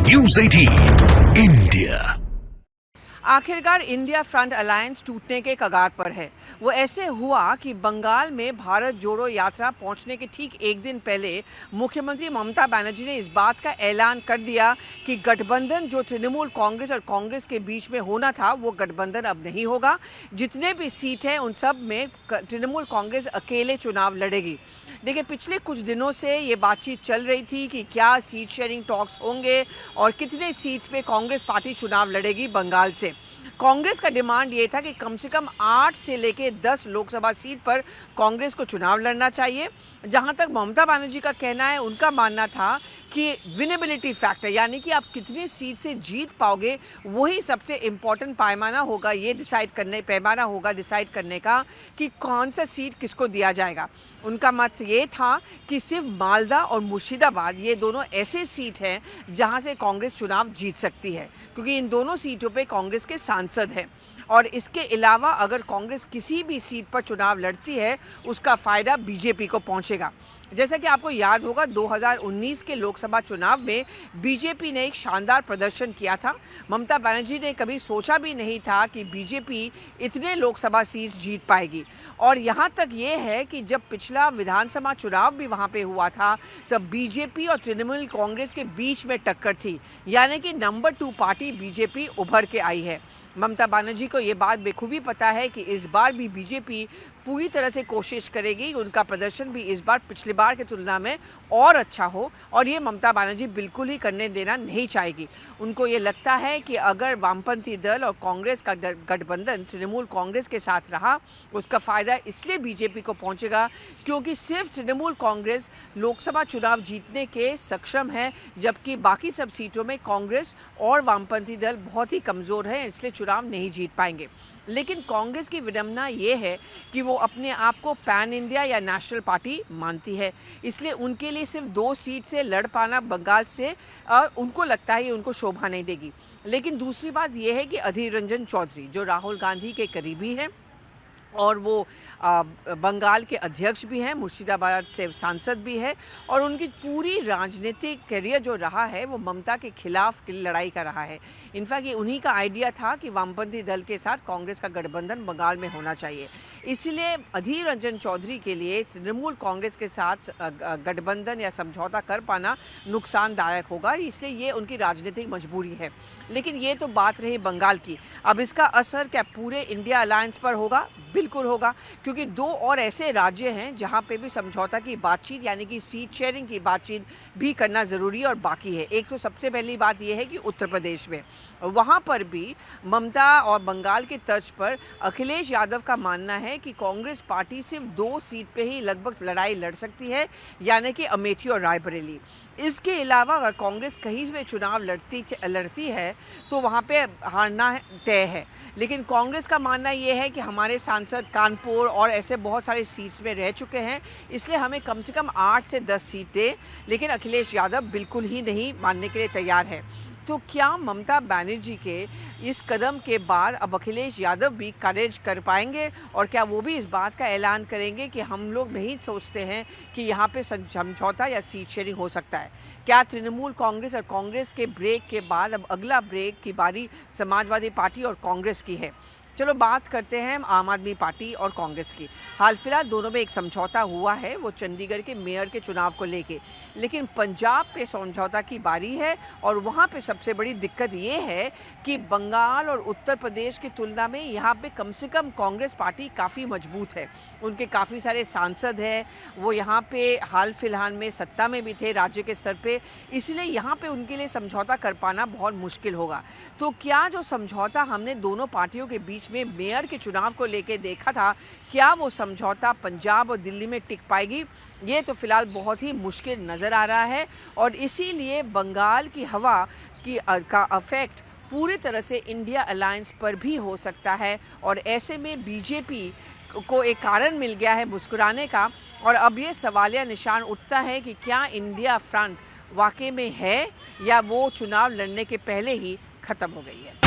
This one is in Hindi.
News 18 India. आखिरकार इंडिया फ्रंट अलायंस टूटने के कगार पर है। वो ऐसे हुआ कि बंगाल में भारत जोड़ो यात्रा पहुंचने के ठीक एक दिन पहले मुख्यमंत्री ममता बनर्जी ने इस बात का ऐलान कर दिया कि गठबंधन जो तृणमूल कांग्रेस और कांग्रेस के बीच में होना था वो गठबंधन अब नहीं होगा। जितने भी सीट हैं उन सब में तृणमूल कांग्रेस अकेले चुनाव लड़ेगी। देखिए, पिछले कुछ दिनों से ये बातचीत चल रही थी कि क्या सीट शेयरिंग टॉक्स होंगे और कितने सीट्स पे कांग्रेस पार्टी चुनाव लड़ेगी बंगाल से। कांग्रेस का डिमांड ये था कि कम से कम 8 से लेकर 10 लोकसभा सीट पर कांग्रेस को चुनाव लड़ना चाहिए। जहां तक ममता बनर्जी का कहना है, उनका मानना था कि विनेबिलिटी फैक्टर यानी कि आप कितनी सीट से जीत पाओगे वही सबसे इम्पोर्टेंट पैमाना होगा डिसाइड करने का कि कौन सा सीट किसको दिया जाएगा। उनका मत ये था कि सिर्फ मालदा और मुर्शिदाबाद ये दोनों ऐसे सीट हैं जहां से कांग्रेस चुनाव जीत सकती है, क्योंकि इन दोनों सीटों पे कांग्रेस के सांसद हैं। और इसके अलावा अगर कांग्रेस किसी भी सीट पर चुनाव लड़ती है उसका फ़ायदा बीजेपी को पहुंचेगा। जैसा कि आपको याद होगा, 2019 के लोकसभा चुनाव में बीजेपी ने एक शानदार प्रदर्शन किया था। ममता बनर्जी ने कभी सोचा भी नहीं था कि बीजेपी इतने लोकसभा सीट जीत पाएगी। और यहाँ तक ये है कि जब पिछला विधानसभा चुनाव भी वहाँ पे हुआ था तब बीजेपी और तृणमूल कांग्रेस के बीच में टक्कर थी, यानी कि नंबर 2 पार्टी बीजेपी उभर के आई है। ममता बनर्जी को ये बात बेखूबी पता है कि इस बार भी बीजेपी पूरी तरह से कोशिश करेगी, उनका प्रदर्शन भी इस बार पिछली बार की तुलना में और अच्छा हो, और ये ममता बनर्जी बिल्कुल ही करने देना नहीं चाहेगी। उनको ये लगता है कि अगर वामपंथी दल और कांग्रेस का गठबंधन तृणमूल कांग्रेस के साथ रहा उसका फ़ायदा इसलिए बीजेपी को पहुंचेगा क्योंकि सिर्फ तृणमूल कांग्रेस लोकसभा चुनाव जीतने के सक्षम है, जबकि बाकी सब सीटों में कांग्रेस और वामपंथी दल बहुत ही कमज़ोर है, इसलिए चुनाव नहीं जीत पाएंगे। लेकिन कांग्रेस की विडंबना ये है कि वो अपने आप को पैन इंडिया या नेशनल पार्टी मानती है, इसलिए उनके लिए सिर्फ 2 सीट से लड़ पाना बंगाल से उनको लगता है ये उनको शोभा नहीं देगी। लेकिन दूसरी बात यह है कि अधीर रंजन चौधरी जो राहुल गांधी के करीबी हैं और वो बंगाल के अध्यक्ष भी हैं, मुर्शिदाबाद से सांसद भी है, और उनकी पूरी राजनीतिक करियर जो रहा है वो ममता के खिलाफ की लड़ाई का रहा है। इनफैक्ट ये उन्हीं का आइडिया था कि वामपंथी दल के साथ कांग्रेस का गठबंधन बंगाल में होना चाहिए। इसलिए अधीर रंजन चौधरी के लिए तृणमूल कांग्रेस के साथ गठबंधन या समझौता कर पाना नुकसानदायक होगा, इसलिए ये उनकी राजनीतिक मजबूरी है। लेकिन ये तो बात रही बंगाल की। अब इसका असर क्या पूरे इंडिया अलायंस पर होगा? बिल्कुल होगा, क्योंकि 2 और ऐसे राज्य हैं जहां पे भी समझौता की बातचीत यानी कि सीट शेयरिंग की बातचीत भी करना ज़रूरी और बाकी है। एक तो सबसे पहली बात यह है कि उत्तर प्रदेश में वहां पर भी ममता और बंगाल के तर्ज पर अखिलेश यादव का मानना है कि कांग्रेस पार्टी सिर्फ 2 सीट पे ही लगभग लड़ाई लड़ सकती है, यानी कि अमेठी और रायबरेली। इसके अलावा अगर कांग्रेस कहीं में चुनाव लड़ती है तो वहाँ पे हारना तय है। लेकिन कांग्रेस का मानना ये है कि हमारे सांसद कानपुर और ऐसे बहुत सारे सीट्स में रह चुके हैं, इसलिए हमें कम से कम 8 से 10 सीट दे। लेकिन अखिलेश यादव बिल्कुल ही नहीं मानने के लिए तैयार है। तो क्या ममता बनर्जी के इस कदम के बाद अब अखिलेश यादव भी करेज कर पाएंगे, और क्या वो भी इस बात का ऐलान करेंगे कि हम लोग नहीं सोचते हैं कि यहाँ पे समझौता या सीट शेयरिंग हो सकता है? क्या तृणमूल कांग्रेस और कांग्रेस के ब्रेक के बाद अब अगला ब्रेक की बारी समाजवादी पार्टी और कांग्रेस की है? चलो बात करते हैं आम आदमी पार्टी और कांग्रेस की। हाल फिलहाल दोनों में एक समझौता हुआ है, वो चंडीगढ़ के मेयर के चुनाव को लेके। लेकिन पंजाब पे समझौता की बारी है, और वहाँ पे सबसे बड़ी दिक्कत ये है कि बंगाल और उत्तर प्रदेश की तुलना में यहाँ पे कम से कम कांग्रेस पार्टी काफ़ी मजबूत है। उनके काफ़ी सारे सांसद हैं, वो यहाँ पे हाल फिलहाल में सत्ता में भी थे राज्य के स्तर पर, इसलिए यहाँ पर उनके लिए समझौता कर पाना बहुत मुश्किल होगा। तो क्या जो समझौता हमने दोनों पार्टियों के बीच में मेयर के चुनाव को लेकर देखा था, क्या वो समझौता पंजाब और दिल्ली में टिक पाएगी? ये तो फिलहाल बहुत ही मुश्किल नज़र आ रहा है, और इसीलिए बंगाल की हवा का अफेक्ट पूरी तरह से इंडिया अलायंस पर भी हो सकता है। और ऐसे में बीजेपी को एक कारण मिल गया है मुस्कुराने का, और अब ये सवालिया निशान उठता है कि क्या इंडिया फ्रंट वाकई में है या वो चुनाव लड़ने के पहले ही खत्म हो गई है।